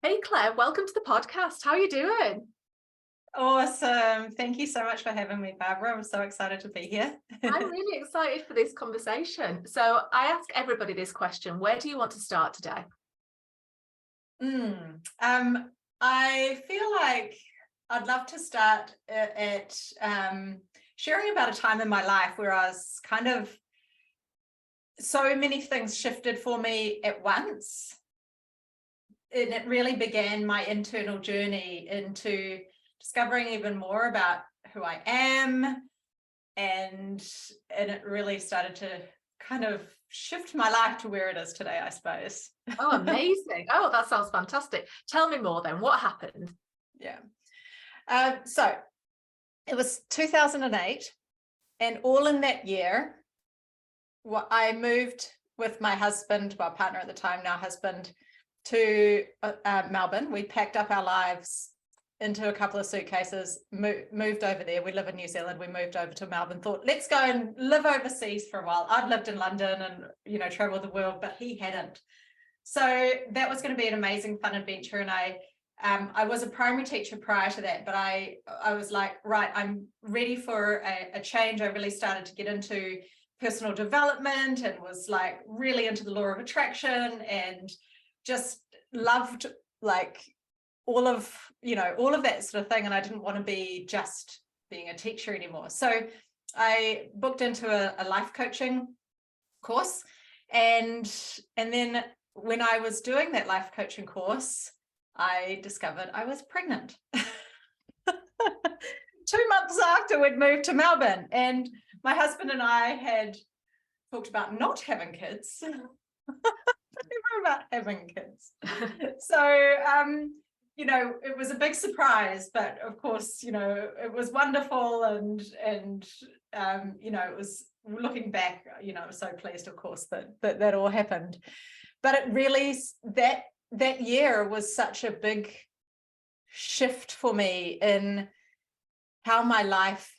Hey Claire, welcome to the podcast. How are you doing? Awesome. Thank you so much for having me, Barbara. I'm so excited to be here. I'm really excited for this conversation. So I ask everybody this question. Where do you want to start today? I feel like I'd love to start at sharing about a time in my life where I was kind of, so many things shifted for me at once. And it really began my internal journey into discovering even more about who I am. And it really started to kind of shift my life to where it is today, I suppose. Oh, amazing. Oh, that sounds fantastic. Tell me more then. What happened? Yeah. So it was 2008, and all in that year, I moved with my husband, well, partner at the time, now husband, to Melbourne. We packed up our lives into a couple of suitcases, moved over there. We live in New Zealand. We moved over to Melbourne, thought, let's go and live overseas for a while. I'd lived in London and, traveled the world, but he hadn't. So that was going to be an amazing, fun adventure. And I was a primary teacher prior to that, but I was like, right, I'm ready for a change. I really started to get into personal development and was like really into the law of attraction and just loved like all of that sort of thing. And I didn't want to be just being a teacher anymore. So I booked into a life coaching course. And then when I was doing that life coaching course, I discovered I was pregnant 2 months after we'd moved to Melbourne. And my husband and I had talked about not having kids, but never about having kids. So, it was a big surprise, but of course, it was wonderful. And it was, looking back, I was so pleased, of course, that all happened. But it really, that year was such a big shift for me in how my life,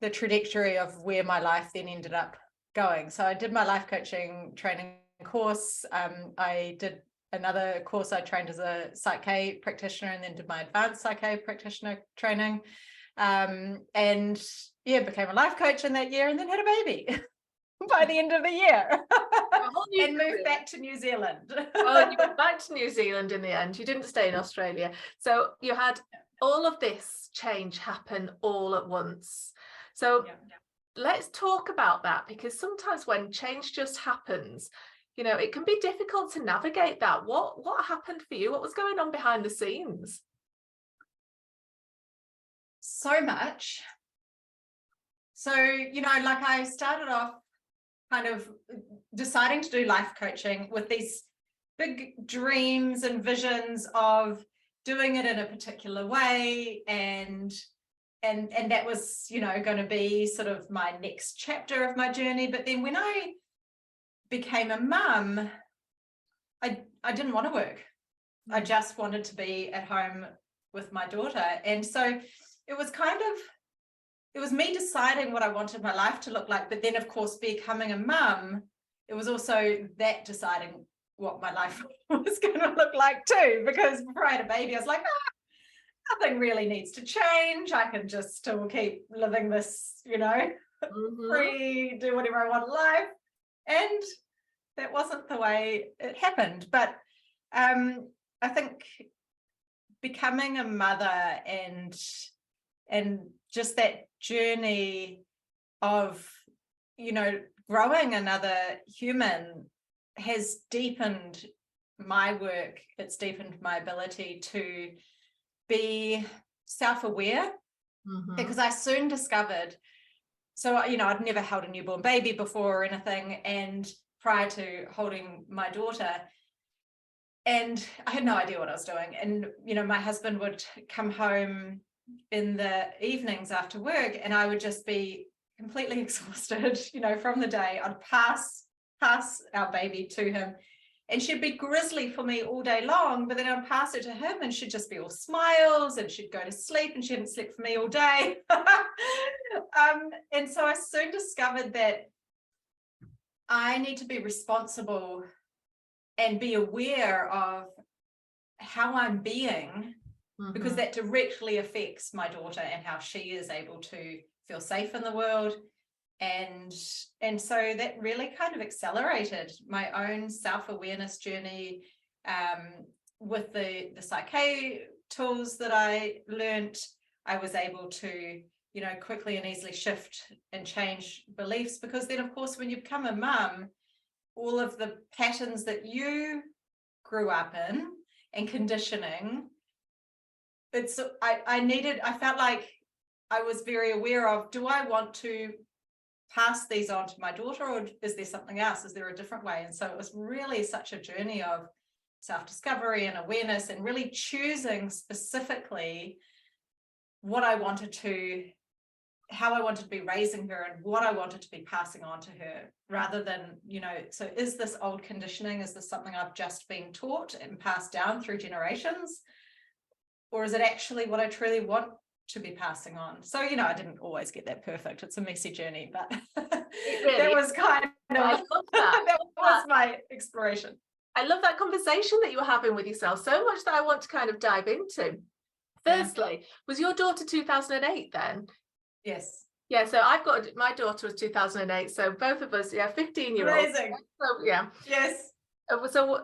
the trajectory of where my life then ended up going. So I did my life coaching training course. I did another course. I trained as a PSYCH-K practitioner and then did my Advanced PSYCH-K Practitioner training. And became a life coach in that year and then had a baby by the end of the year and moved back to New Zealand. Oh, you went back to New Zealand in the end. You didn't stay in Australia. So you had all of this change happen all at once. So let's talk about that, because sometimes when change just happens, it can be difficult to navigate that. What happened for you? What was going on behind the scenes? So much. So, like I started off kind of deciding to do life coaching with these big dreams and visions of doing it in a particular way. And that was, going to be sort of my next chapter of my journey. But then when I became a mum, I didn't want to work. I just wanted to be at home with my daughter. And so it was me deciding what I wanted my life to look like. But then, of course, becoming a mum, it was also that deciding what my life was going to look like too. Because before I had a baby, I was like, nothing really needs to change. I can just still keep living this, free, do whatever I want in life. And that wasn't the way it happened. But I think becoming a mother and just that journey of, growing another human has deepened my work. It's deepened my ability to be self-aware, because I soon discovered, so, I'd never held a newborn baby before or anything, and prior to holding my daughter, and I had no idea what I was doing. And, my husband would come home in the evenings after work, and I would just be completely exhausted, from the day. I'd pass our baby to him, and she'd be grizzly for me all day long, but then I'd pass her to him and she'd just be all smiles, and she'd go to sleep, and she hadn't slept for me all day. And so I soon discovered that I need to be responsible and be aware of how I'm being, because Mhm. that directly affects my daughter and how she is able to feel safe in the world. And so that really kind of accelerated my own self-awareness journey, with the PSYCH-K tools that I learned. I was able to, you know, quickly and easily shift and change beliefs, because then of course when you become a mum, all of the patterns that you grew up in and conditioning, I felt like I was very aware of, do I want to pass these on to my daughter, or is there something else? Is there a different way? And so it was really such a journey of self-discovery and awareness, and really choosing specifically what I wanted to, how I wanted to be raising her and what I wanted to be passing on to her, rather than, you know, so is this old conditioning? Is this something I've just been taught and passed down through generations? Or is it actually what I truly want to be passing on? So, you know, I didn't always get that perfect. It's a messy journey, but Really that was kind of, I love that. that was my exploration. I love that conversation that you were having with yourself so much that I want to kind of dive into. Firstly, was your daughter 2008 then? Yes. Yeah, so I've got, my daughter was 2008, so both of us, 15-year-olds. Amazing. So yeah. Yes. So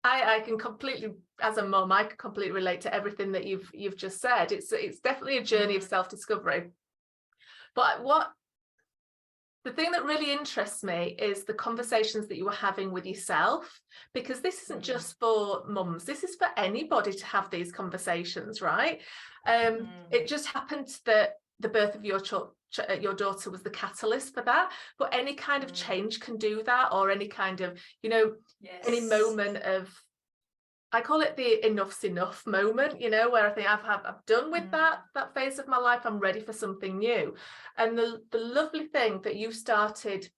I can completely, as a mum, I can completely relate to everything that you've just said. It's definitely a journey of self-discovery. But the thing that really interests me is the conversations that you were having with yourself, because this isn't just for mums, this is for anybody to have these conversations, right? It just happened that the birth of your daughter was the catalyst for that, but any kind of change can do that, or any kind of, you know, any moment of, I call it the enough's enough moment, you know, where I think I've done with that phase of my life. I'm ready for something new. And the lovely thing that you started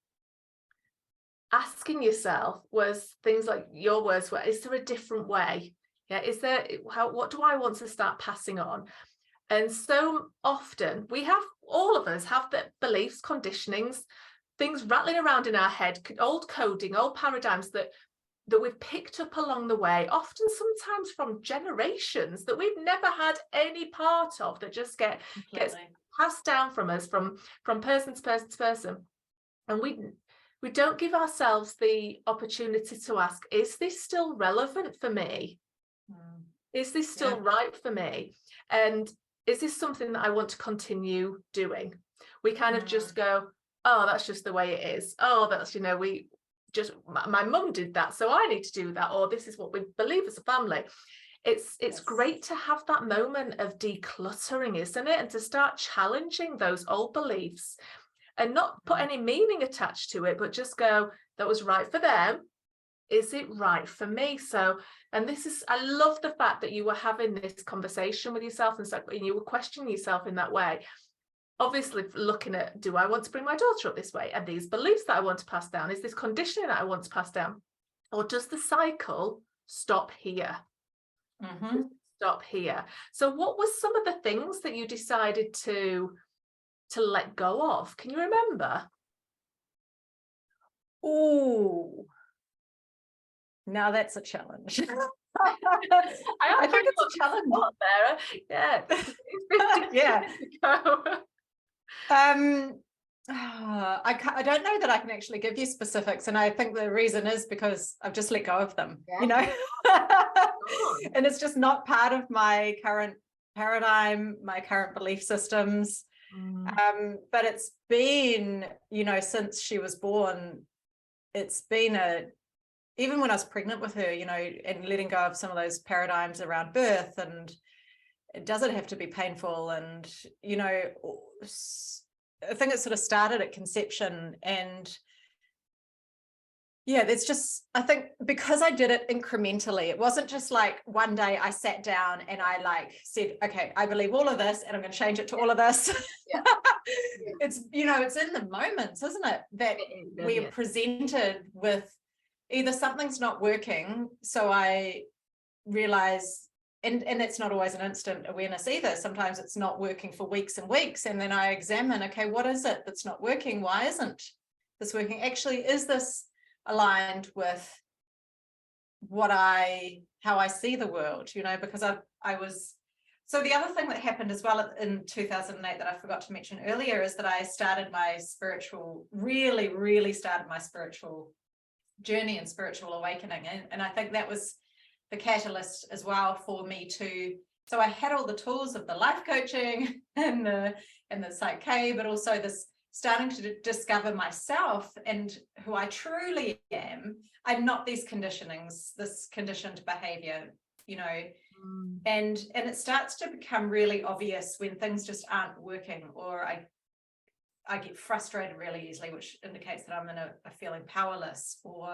asking yourself was things like, your words were, is there a different way? Yeah, is there, what do I want to start passing on? And so often all of us have the beliefs, conditionings, things rattling around in our head, old coding, old paradigms that we've picked up along the way, often sometimes from generations that we've never had any part of, that just gets passed down from us, from person to person to person. And we don't give ourselves the opportunity to ask, is this still relevant for me? Is this still right for me? And is this something that I want to continue doing? We kind of just go, oh, that's just the way it is. Oh, that's, you know, my mum did that, so I need to do that, or this is what we believe as a family. It's great to have that moment of decluttering, isn't it? And to start challenging those old beliefs and not put any meaning attached to it, but just go, that was right for them. Is it right for me? So, and I love the fact that you were having this conversation with yourself, and you were questioning yourself in that way. Obviously looking at, do I want to bring my daughter up this way? And these beliefs that I want to pass down, is this conditioning that I want to pass down? Or does the cycle stop here? Stop here. So what was some of the things that you decided to let go of? Can you remember? Oh, now that's a challenge. I think it's a challenge. There. Yeah. I don't know that I can actually give you specifics, and I think the reason is because I've just let go of them, you know. And it's just not part of my current paradigm, my current belief systems. But it's been, you know, since she was born, it's been even when I was pregnant with her, you know, and letting go of some of those paradigms around birth, and does it have to be painful? And, you know, I think it sort of started at conception. And yeah, it's just, I think because I did it incrementally, it wasn't just like one day I sat down and I said, okay, I believe all of this and I'm going to change it to all of this. It's, you know, it's in the moments, isn't it, that we are presented with either something's not working. So I realize, and it's not always an instant awareness either. Sometimes it's not working for weeks and weeks. And then I examine, okay, what is it that's not working? Why isn't this working? Actually, is this aligned with what I how I see the world, because I was. So the other thing that happened as well in 2008 that I forgot to mention earlier is that I started my really, really started my spiritual journey and spiritual awakening. And I think that was the catalyst as well for me so I had all the tools of the life coaching and the PSYCH-K, but also this starting to discover myself and who I truly am. I'm not these conditionings, this conditioned behavior, and it starts to become really obvious when things just aren't working, or I get frustrated really easily, which indicates that I'm in a feeling powerless, or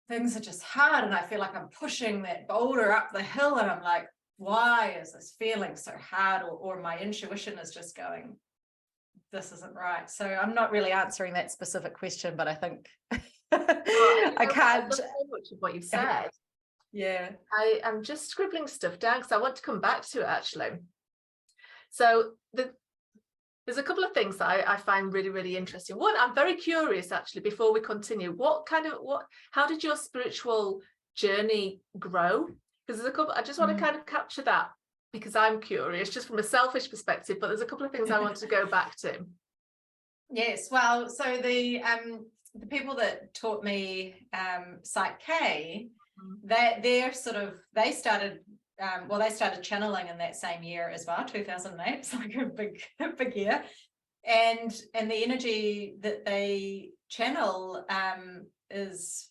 things are just hard and I feel like I'm pushing that boulder up the hill and I'm like, why is this feeling so hard? Or my intuition is just going, this isn't right. So I'm not really answering that specific question, but I think I can't. I love so much of what you've said. Yeah. I am just scribbling stuff down because I want to come back to it actually. So there's a couple of things that I find really, really interesting. One, I'm very curious actually, before we continue, how did your spiritual journey grow? Because there's a couple, I just want to kind of capture that because I'm curious just from a selfish perspective, but there's a couple of things I want to go back to. Yes, well, so the people that taught me PSYCH-K, they started channeling in that same year as well, 2008. It's like a big year, and the energy that they channel is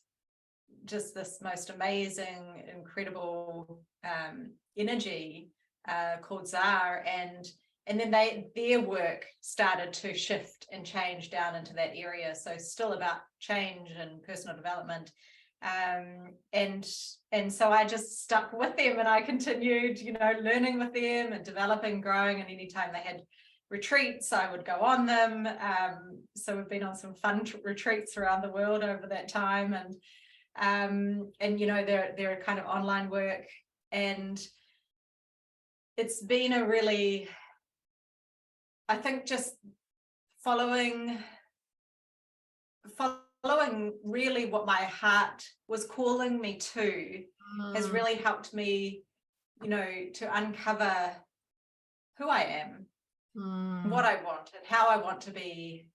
just this most amazing, incredible energy called Zar, and then their work started to shift and change down into that area. So still about change and personal development. And so I just stuck with them and I continued, learning with them and developing, growing. And anytime they had retreats, I would go on them. So we've been on some fun retreats around the world over that time. And they're kind of online work. And it's been a really, I think just following really what my heart was calling me to has really helped me, to uncover who I am, what I want and how I want to be,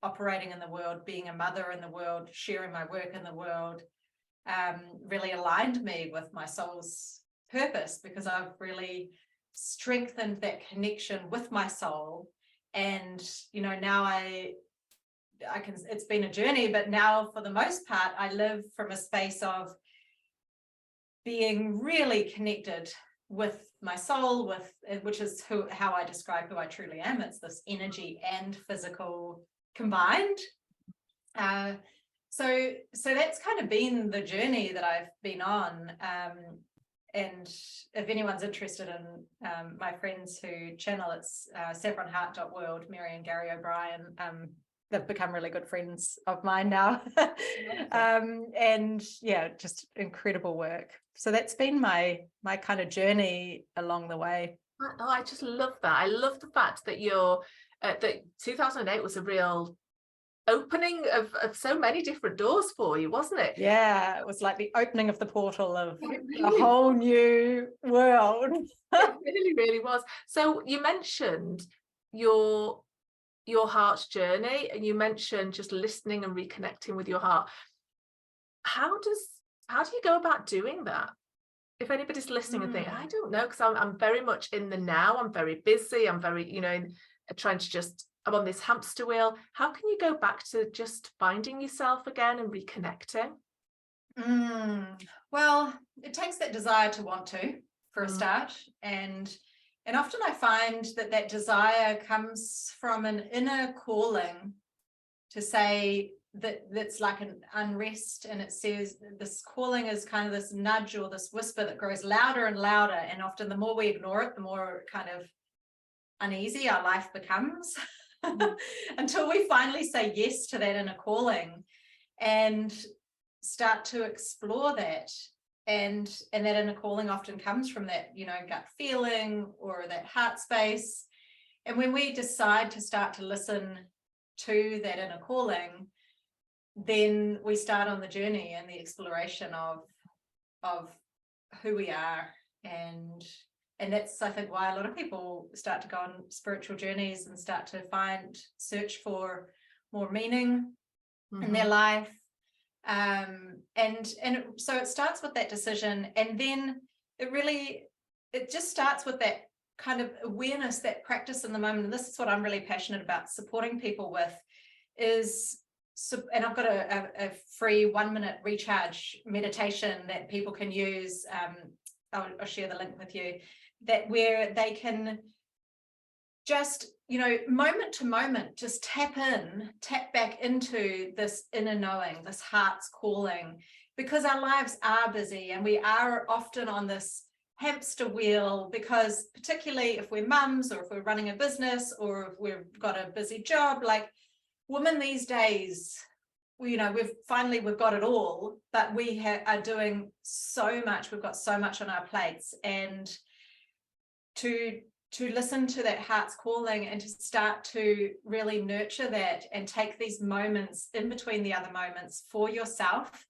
operating in the world, being a mother in the world, sharing my work in the world, really aligned me with my soul's purpose, because I've really strengthened that connection with my soul. And now I can, it's been a journey, but now for the most part I live from a space of being really connected with my soul, which is how I describe who I truly am. It's this energy and physical combined. So that's kind of been the journey that I've been on. And if anyone's interested in my friends who channel, it's saffronheart.world, Mary and Gary O'Brien. They've become really good friends of mine now. And yeah, just incredible work. So that's been my kind of journey along the way. Oh, I just love that. I love the fact that that 2008 was a real opening of so many different doors for you, wasn't it? Yeah, it was like the opening of the portal of a whole new world. It really, really was. So you mentioned your heart's journey, and you mentioned just listening and reconnecting with your heart. How do you go about doing that? If anybody's listening and think, I don't know, because I'm very much in the now, I'm very busy, I'm very, trying to I'm on this hamster wheel. How can you go back to just finding yourself again and reconnecting? Well, it takes that desire to want to, for a start. And often I find that desire comes from an inner calling to say that's like an unrest, and it says this calling is kind of this nudge or this whisper that grows louder and louder, and often the more we ignore it, the more kind of uneasy our life becomes. Until we finally say yes to that inner calling and start to explore that. And that inner calling often comes from that, gut feeling or that heart space. And when we decide to start to listen to that inner calling, then we start on the journey and the exploration of who we are, and that's, I think, why a lot of people start to go on spiritual journeys and start to search for more meaning in their life. So it starts with that decision, and then it just starts with that kind of awareness, that practice in the moment. And this is what I'm really passionate about supporting people with, and I've got a free 1-minute recharge meditation that people can use. I'll share the link with you, where they can just, moment to moment, just tap back into this inner knowing, this heart's calling, because our lives are busy and we are often on this hamster wheel, because particularly if we're mums, or if we're running a business, or if we've got a busy job, like women these days, we've got it all, but we are doing so much. We've got so much on our plates, and to listen to that heart's calling and to start to really nurture that and take these moments in between the other moments for yourself,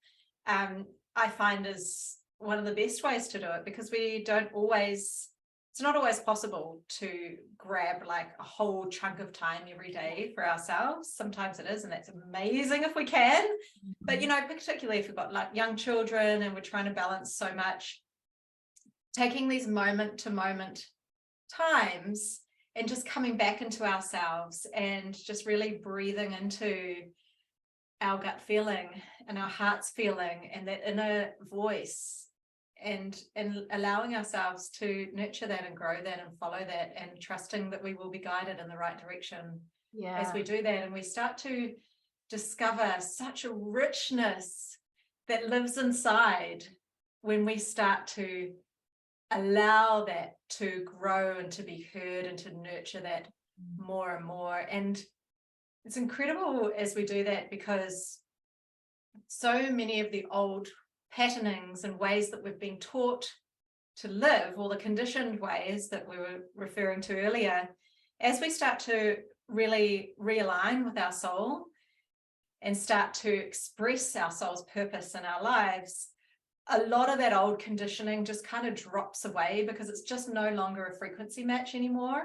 I find is one of the best ways to do it, because it's not always possible to grab like a whole chunk of time every day for ourselves. Sometimes it is, and that's amazing if we can. But, particularly if we've got like young children and we're trying to balance so much, taking these moment to moment times and just coming back into ourselves and just really breathing into our gut feeling and our heart's feeling and that inner voice, and allowing ourselves to nurture that and grow that and follow that, and trusting that we will be guided in the right direction as we do that. And we start to discover such a richness that lives inside when we start to allow that to grow and to be heard and to nurture that more and more. And it's incredible as we do that, because so many of the old patternings and ways that we've been taught to live, or the conditioned ways that we were referring to earlier, as we start to really realign with our soul and start to express our soul's purpose in our lives, a lot of that old conditioning just kind of drops away, because it's just no longer a frequency match anymore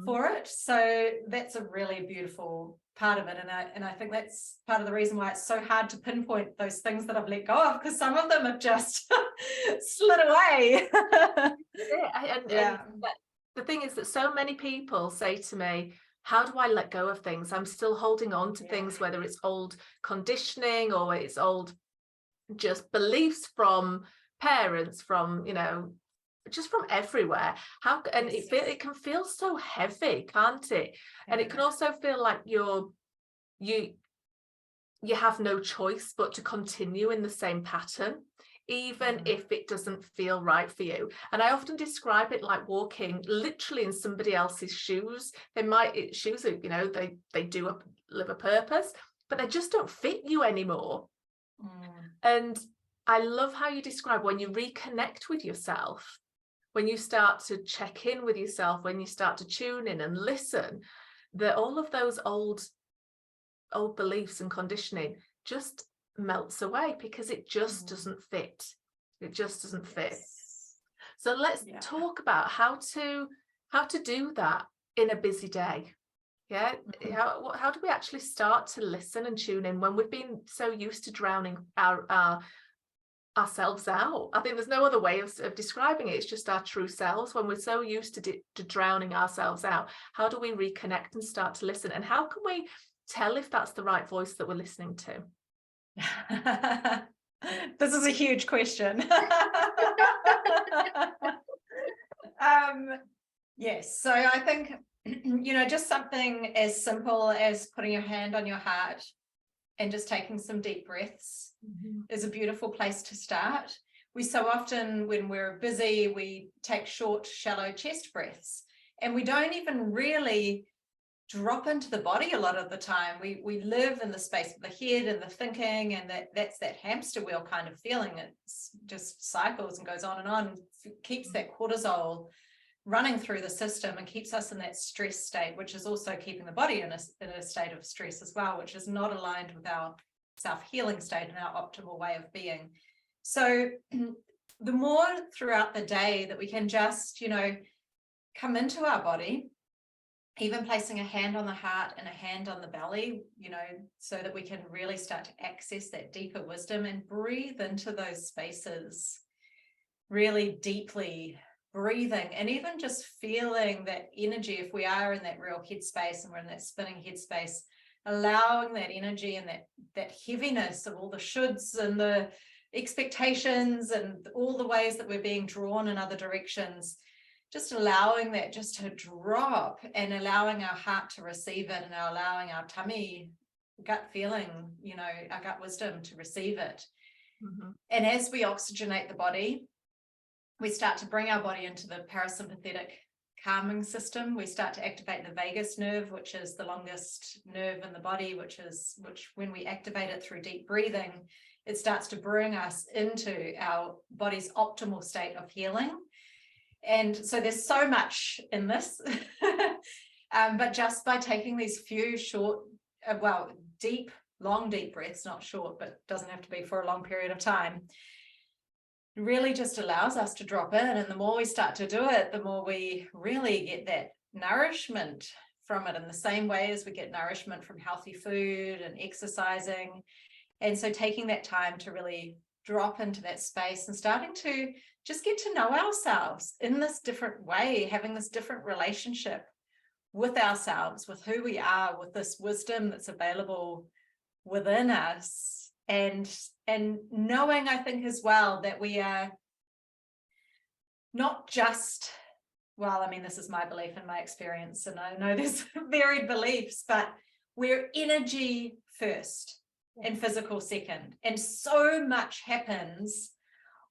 for it. So that's a really beautiful part of it, and I think that's part of the reason why it's so hard to pinpoint those things that I've let go of, because some of them have just slid away. And the thing is that so many people say to me, how do I let go of things? I'm still holding on to things, whether it's old conditioning or it's old just beliefs from parents, from just from everywhere. It can feel so heavy, can't it? And it can also feel like you have no choice but to continue in the same pattern, even if it doesn't feel right for you. And I often describe it like walking literally in somebody else's shoes. Shoes are, they do live a purpose, but they just don't fit you anymore. And I love how you describe when you reconnect with yourself, when you start to check in with yourself, when you start to tune in and listen, that all of those old beliefs and conditioning just melts away, because it just doesn't fit. It just doesn't fit. So let's talk about how to do that in a busy day. How do we actually start to listen and tune in when we've been so used to drowning ourselves out? I think there's no other way of describing it. It's just our true selves. When we're so used to drowning ourselves out, how do we reconnect and start to listen? And how can we tell if that's the right voice that we're listening to? This is a huge question. Yes, so I think just something as simple as putting your hand on your heart and just taking some deep breaths is a beautiful place to start. We so often, when we're busy, we take short, shallow chest breaths, and we don't even really drop into the body a lot of the time. We live in the space of the head and the thinking, and that's that hamster wheel kind of feeling. It's just cycles and goes on, keeps that cortisol running through the system and keeps us in that stress state, which is also keeping the body in a state of stress as well, which is not aligned with our self-healing state and our optimal way of being. So the more throughout the day that we can just, come into our body, even placing a hand on the heart and a hand on the belly, so that we can really start to access that deeper wisdom and breathe into those spaces really deeply, breathing and even just feeling that energy. If we are in that real headspace and we're in that spinning headspace, allowing that energy and that heaviness of all the shoulds and the expectations and all the ways that we're being drawn in other directions, just allowing that just to drop and allowing our heart to receive it, and allowing our tummy gut feeling, our gut wisdom to receive it. Mm-hmm. And as we oxygenate the body, we start to bring our body into the parasympathetic calming system. We start to activate the vagus nerve, which is the longest nerve in the body, which when we activate it through deep breathing, it starts to bring us into our body's optimal state of healing. And so there's so much in this, but just by taking these few short, long, deep breaths, not short, but doesn't have to be for a long period of time, really just allows us to drop in. And the more we start to do it, the more we really get that nourishment from it, in the same way as we get nourishment from healthy food and exercising. And so taking that time to really drop into that space and starting to just get to know ourselves in this different way, having this different relationship with ourselves, with who we are, with this wisdom that's available within us. And knowing, I think, as well, that we are not just, this is my belief and my experience, and I know there's varied beliefs, but we're energy first and physical second. And so much happens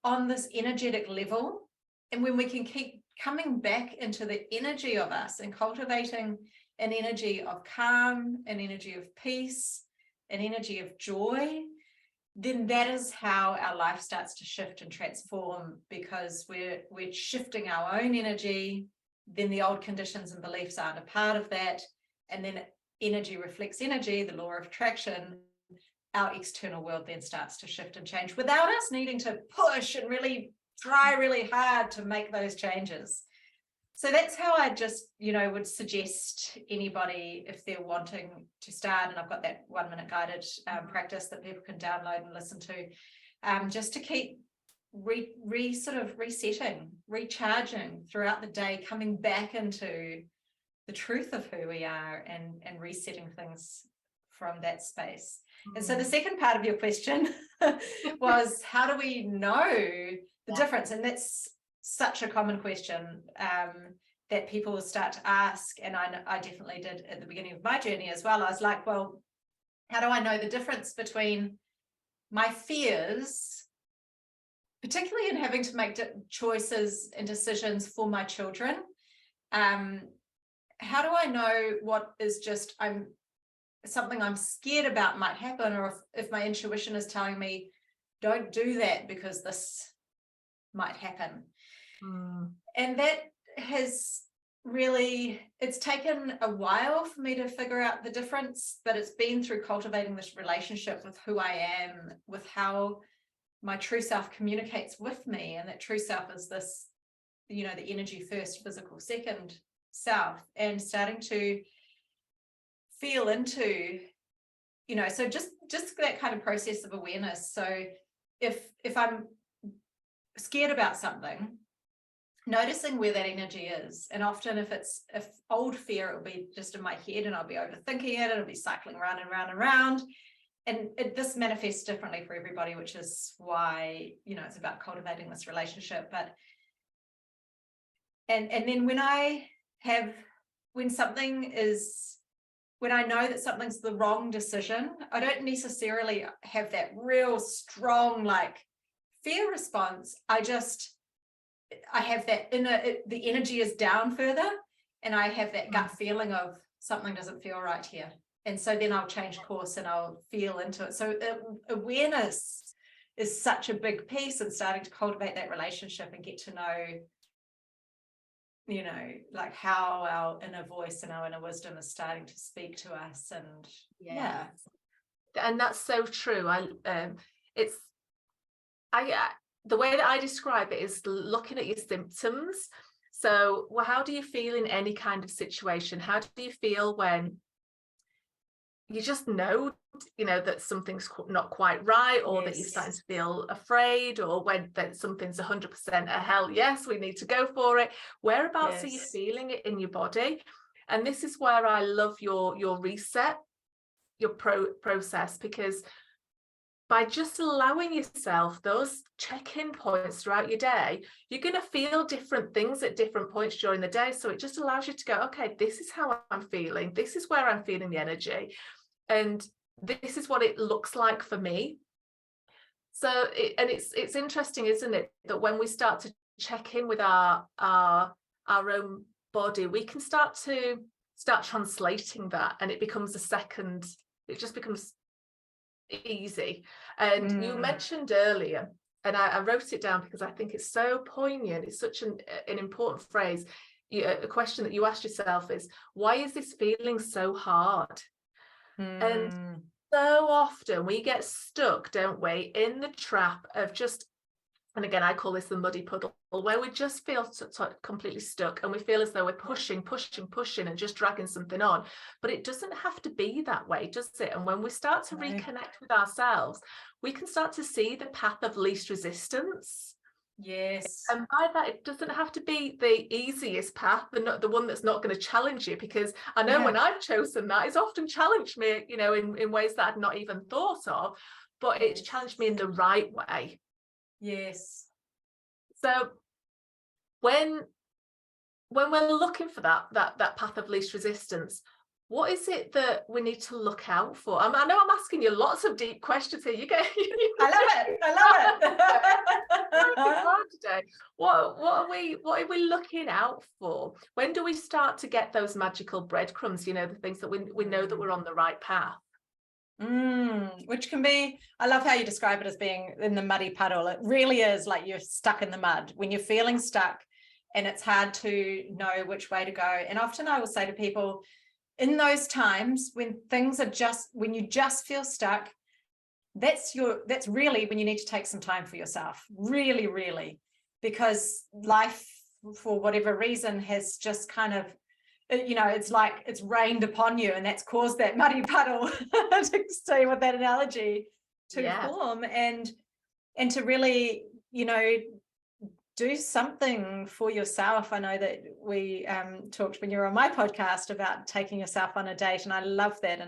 on this energetic level. And when we can keep coming back into the energy of us and cultivating an energy of calm, an energy of peace, an energy of joy, then that is how our life starts to shift and transform, because we're shifting our own energy. Then the old conditions and beliefs aren't a part of that. And then energy reflects energy, the law of attraction. Our external world then starts to shift and change without us needing to push and really try really hard to make those changes. So that's how I just, would suggest anybody, if they're wanting to start, and I've got that 1-minute guided practice that people can download and listen to, just to keep sort of resetting, recharging throughout the day, coming back into the truth of who we are and resetting things from that space. And so the second part of your question was, how do we know the difference? And that's such a common question that people will start to ask. And I definitely did at the beginning of my journey as well. I was like, well, how do I know the difference between my fears, particularly in having to make choices and decisions for my children? How do I know what is just something I'm scared about might happen, or if my intuition is telling me don't do that because this might happen? And that has really, it's taken a while for me to figure out the difference, but it's been through cultivating this relationship with who I am, with how my true self communicates with me. And that true self is this, the energy first, physical second self, and starting to feel into, so just that kind of process of awareness. So if I'm scared about something, noticing where that energy is. And often if old fear, it'll be just in my head and I'll be overthinking it. It'll be cycling round and round and round. And this manifests differently for everybody, which is why, it's about cultivating this relationship. But, and then when I know that something's the wrong decision, I don't necessarily have that real strong, fear response. I have that the energy is down further, and I have that gut feeling of something doesn't feel right here. And so then I'll change course and I'll feel into it. So awareness is such a big piece, and starting to cultivate that relationship and get to know, how our inner voice and our inner wisdom is starting to speak to us. And And that's so true. The way that I describe it is looking at your symptoms. So, well, how do you feel in any kind of situation? How do you feel when you just know, that something's not quite right, or that you're starting to feel afraid, or when that something's 100% a hell yes, we need to go for it? Whereabouts are you feeling it in your body? And this is where I love your reset, your process, because by just allowing yourself those check-in points throughout your day, you're going to feel different things at different points during the day. So it just allows you to go, okay, this is how I'm feeling. This is where I'm feeling the energy. And this is what it looks like for me. So, it's interesting, isn't it, that when we start to check in with our own body, we can start translating that, and it just becomes easy. And you mentioned earlier, and I wrote it down because I think it's so poignant, it's such an important phrase. A question that you asked yourself is, why is this feeling so hard? And so often we get stuck, don't we, in the trap of just, and again, I call this the muddy puddle, where we just feel completely stuck, and we feel as though we're pushing and just dragging something on. But it doesn't have to be that way, does it? And when we start to reconnect with ourselves, we can start to see the path of least resistance. Yes. And by that, it doesn't have to be the easiest path, the one that's not going to challenge you, because I know when I've chosen that, it's often challenged me, in ways that I'd not even thought of, but it's challenged me in the right way. Yes. So when we're looking for that path of least resistance, what is it that we need to look out for? I know I'm asking you lots of deep questions here. I love it. Today. What are we looking out for? When do we start to get those magical breadcrumbs? The things that we know that we're on the right path. Which can be, I love how you describe it as being in the muddy puddle. It really is like you're stuck in the mud when you're feeling stuck, and it's hard to know which way to go. And often I will say to people, in those times when when you just feel stuck, that's really when you need to take some time for yourself, really, really, because life, for whatever reason, has just kind of, it's like it's rained upon you, and that's caused that muddy puddle, to stay with that analogy, to form, and to really, do something for yourself. I know that we talked when you were on my podcast about taking yourself on a date, and I love that.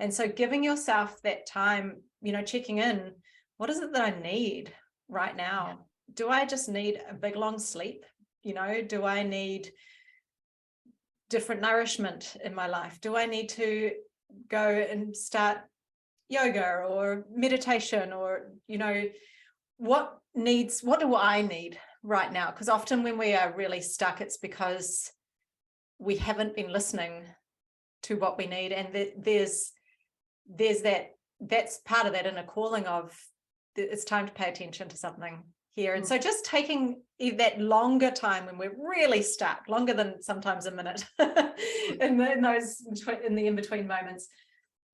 And so giving yourself that time, checking in, what is it that I need right now? Do I just need a big long sleep? Do I need different nourishment in my life? Do I need to go and start yoga or meditation, or, what do I need right now? Because often when we are really stuck, it's because we haven't been listening to what we need. And there's that's part of that inner calling of, it's time to pay attention to something here. And so just taking that longer time when we're really stuck, longer than sometimes a minute, in the in-between moments,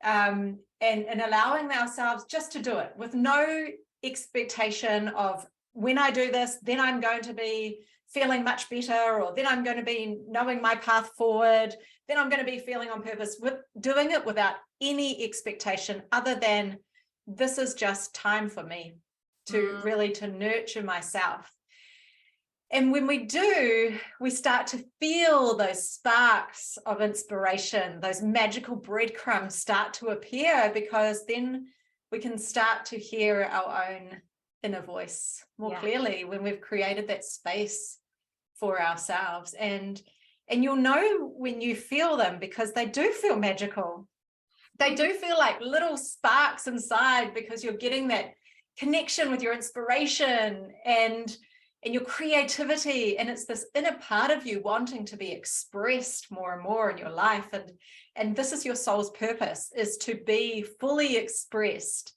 and allowing ourselves just to do it with no expectation of, when I do this, then I'm going to be feeling much better, or then I'm going to be knowing my path forward, then I'm going to be feeling on purpose. With doing it without any expectation other than, this is just time for me to really to nurture myself. And when we do, we start to feel those sparks of inspiration, those magical breadcrumbs start to appear, because then we can start to hear our own inner voice more clearly, when we've created that space for ourselves. And you'll know when you feel them, because they do feel magical. They do feel like little sparks inside, because you're getting that connection with your inspiration and your creativity, and it's this inner part of you wanting to be expressed more and more in your life. And this is your soul's purpose, is to be fully expressed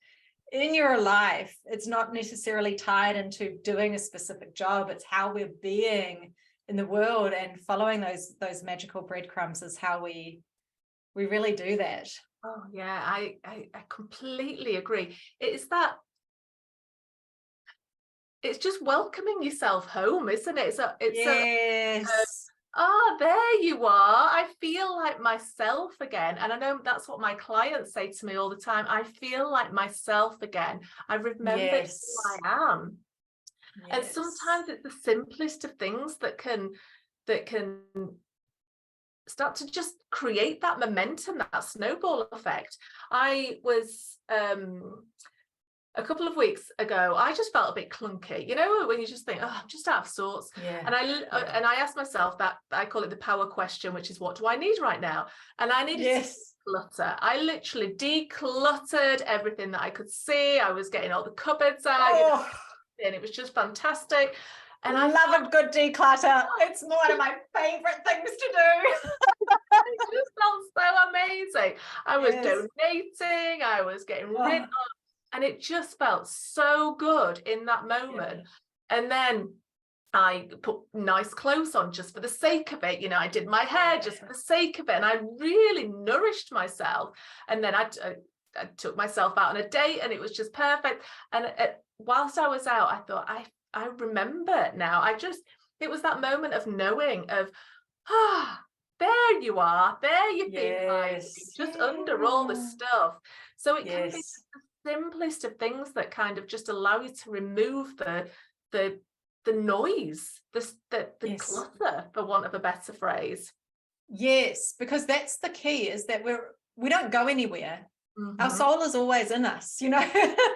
in your life. It's not necessarily tied into doing a specific job. It's how we're being in the world, and following those magical breadcrumbs is how we really do that. Oh yeah, I completely agree. It's that, it's just welcoming yourself home, isn't it? Yes. There you are. I feel like myself again. And I know that's what my clients say to me all the time. I feel like myself again. I remembered who I am. And sometimes it's the simplest of things that can start to just create that momentum, that snowball effect. I was a couple of weeks ago, I just felt a bit clunky, you know, when you just think, oh, I'm just out of sorts. And I asked myself that, I call it the power question, which is, what do I need right now? And I needed to declutter. I literally decluttered everything that I could see. I was getting all the cupboards out, you know, and it was just fantastic. And I love a good declutter. It's one of my favorite things to do. It just felt so amazing. I was donating, I was getting rid of, and it just felt so good in that moment. And then I put nice clothes on just for the sake of it. You know, I did my hair just for the sake of it, and I really nourished myself. And then I took myself out on a date, and it was just perfect. And whilst I was out, I thought, I remember now. It was that moment of knowing of, there you are, there you've been hiding, just under all the stuff. So it can be the simplest of things that kind of just allow you to remove the noise, the clutter, for want of a better phrase. Yes, because that's the key, is that we don't go anywhere. Our soul is always in us, you know.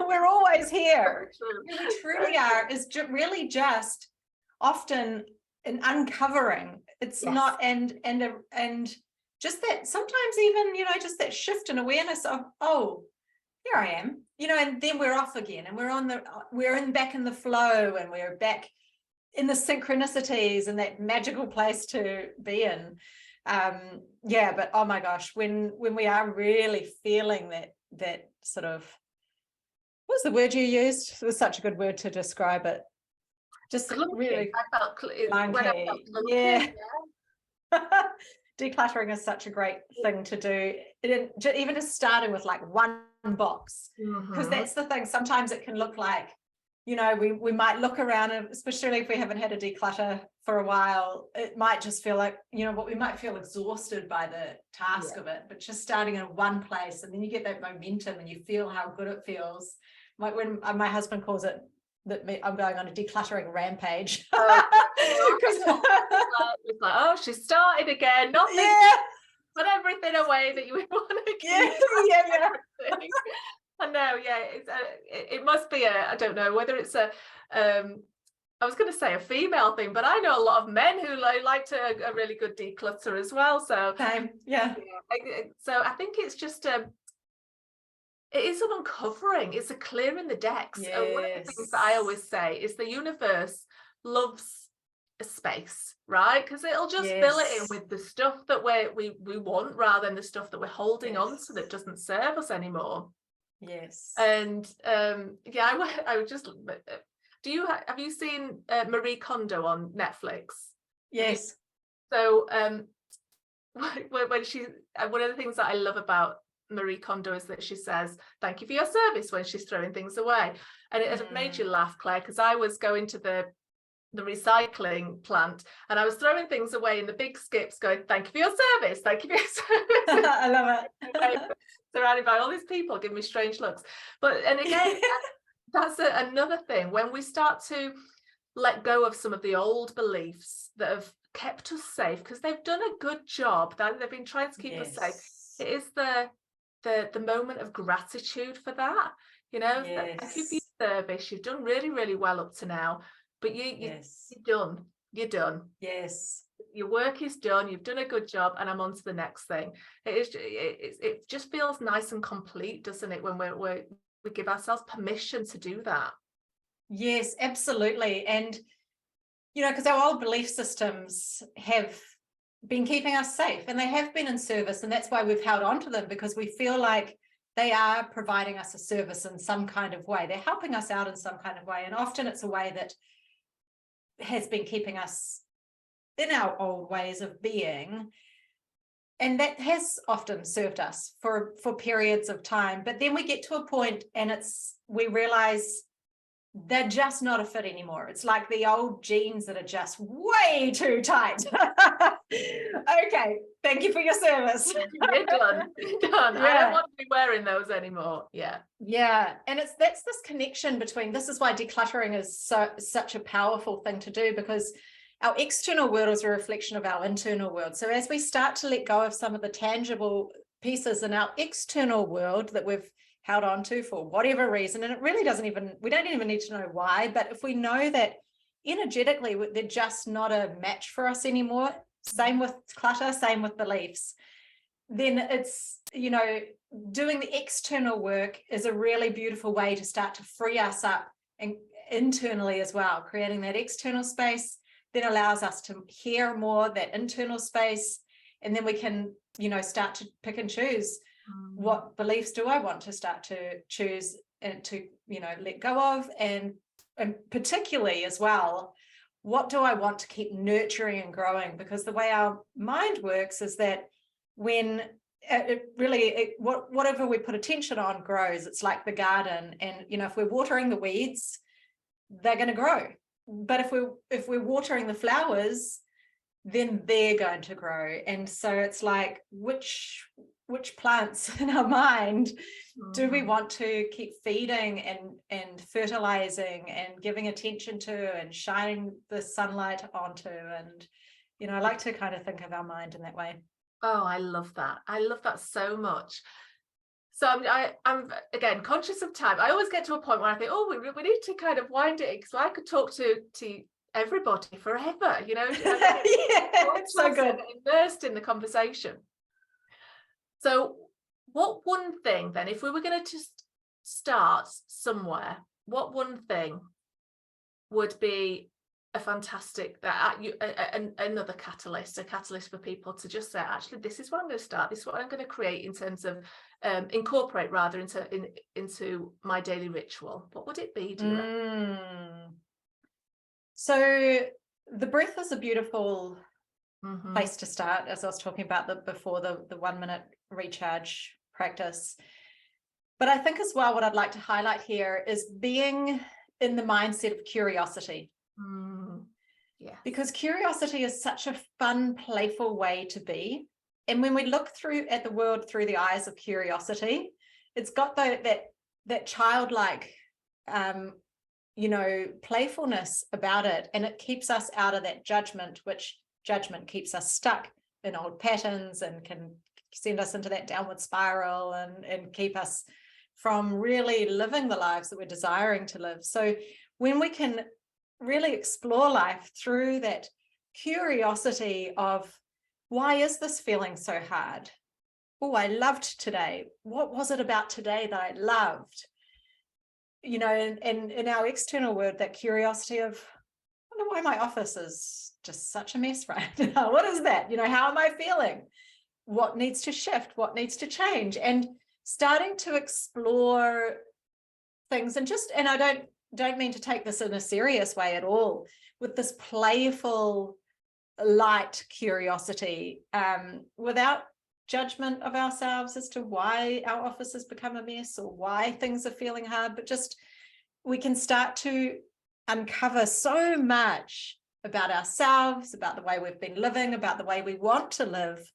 We're always here. Who we truly are is really just often an uncovering. It's not, and just that sometimes even, you know, just that shift in awareness of, oh, here I am, you know, and then we're off again, and we're back in the flow, and we're back in the synchronicities and that magical place to be in. But oh my gosh, when we are really feeling that sort of, what was the word you used? It was such a good word to describe it. Just really, I felt clunky. Decluttering is such a great thing to do. Even just starting with like one box, because that's the thing. Sometimes it can look like, you know, we might look around, and especially if we haven't had a declutter for a while, it might just feel like, you know, what we might feel exhausted by the task of it. But just starting in one place, and then you get that momentum, and you feel how good it feels. Like when my husband calls it that I'm going on a decluttering rampage. It's like, oh, she started again. Nothing. Put everything away that you want to keep. I know, it must be I don't know whether it's I was going to say a female thing, but I know a lot of men who like to a really good declutter as well. So so I think it's just it is an uncovering, it's a clearing the decks. And one of the things that I always say is the universe loves a space, right? Because it'll just fill it in with the stuff that we want, rather than the stuff that we're holding on to that doesn't serve us anymore. And I would just, have you seen Marie Kondo on Netflix? So when she, one of the things that I love about Marie Kondo is that she says thank you for your service when she's throwing things away. And it had made you laugh, Claire, because I was going to the recycling plant, and I was throwing things away in the big skips going, thank you for your service, thank you for your service. I love it. Surrounded by all these people giving me strange looks. And again, that's another thing. When we start to let go of some of the old beliefs that have kept us safe, because they've done a good job, that they've been trying to keep us safe, it is the moment of gratitude for that. You know, thank you for your service. You've done really, really well up to now, but you're done. You're done. Your work is done. You've done a good job, and I'm on to the next thing. It just feels nice and complete, doesn't it, when we give ourselves permission to do that? Yes, absolutely. And you know, because our old belief systems have been keeping us safe, and they have been in service, and that's why we've held on to them, because we feel like they are providing us a service in some kind of way. They're helping us out in some kind of way, and often it's a way that has been keeping us in our old ways of being. And that has often served us for periods of time. But then we get to a point and we realize they're just not a fit anymore. It's like the old jeans that are just way too tight. Okay, thank you for your service. You're done. You're done. I don't want to be wearing those anymore. Yeah. Yeah. And that's this connection between, this is why decluttering is such a powerful thing to do, because our external world is a reflection of our internal world. So as we start to let go of some of the tangible pieces in our external world that we've held on to for whatever reason, and it really we don't even need to know why, but if we know that energetically they're just not a match for us anymore, same with clutter, same with beliefs, then it's, doing the external work is a really beautiful way to start to free us up, and internally as well. Creating that external space then allows us to hear more, that internal space, and then we can, start to pick and choose. What beliefs do I want to start to choose and to, let go of, and particularly as well, what do I want to keep nurturing and growing? Because the way our mind works is that when whatever we put attention on grows. It's like the garden, and if we're watering the weeds, they're going to grow. But if we're watering the flowers, then they're going to grow. And so it's like, which plants in our mind do we want to keep feeding and fertilizing and giving attention to and shining the sunlight onto? And I like to kind of think of our mind in that way. Oh, I love that. I love that so much. So I'm again conscious of time. I always get to a point where I think, oh, we need to kind of wind it in, so I could talk to everybody forever, Yeah, it's so good. Immersed in the conversation. So what one thing then, if we were going to just start somewhere, what one thing would be a fantastic, another catalyst, a catalyst for people to just say, actually, this is what I'm going to start, this is what I'm going to create in terms of incorporate rather into my daily ritual? What would it be, do you reckon? So the breath is a beautiful place to start, as I was talking about before the 1 minute recharge practice. But I think as well, what I'd like to highlight here is being in the mindset of curiosity. Yeah. Because curiosity is such a fun, playful way to be. And when we look at the world through the eyes of curiosity, it's got that childlike playfulness about it, and it keeps us out of that judgment, which judgment keeps us stuck in old patterns and can send us into that downward spiral and keep us from really living the lives that we're desiring to live. So when we can really explore life through that curiosity of, why is this feeling so hard? Oh, I loved today. What was it about today that I loved? And in our external world, that curiosity of, I wonder why my office is just such a mess right now. What is that? How am I feeling? What needs to shift? What needs to change? And starting to explore things, and I don't mean to take this in a serious way at all, with this playful, light curiosity, without judgment of ourselves as to why our office has become a mess or why things are feeling hard, but just we can start to uncover so much about ourselves, about the way we've been living, about the way we want to live,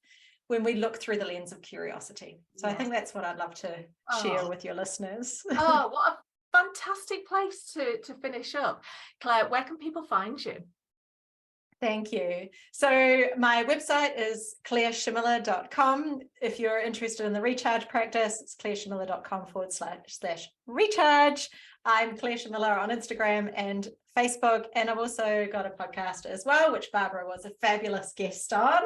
when we look through the lens of curiosity. So I think that's what I'd love to share with your listeners. Oh, what a fantastic place to finish up. Claire, where can people find you? Thank you. So my website is claireshamilla.com. If you're interested in the recharge practice, it's claireshamilla.com/recharge. I'm Claire Shamilla on Instagram and Facebook, and I've also got a podcast as well, which Barbara was a fabulous guest on,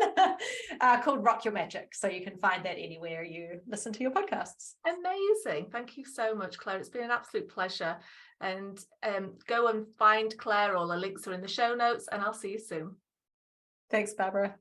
called Rock Your Magic. So you can find that anywhere you listen to your podcasts. Amazing. Thank you so much, Claire. It's been an absolute pleasure. And go and find Claire. All the links are in the show notes, and I'll see you soon. Thanks, Barbara.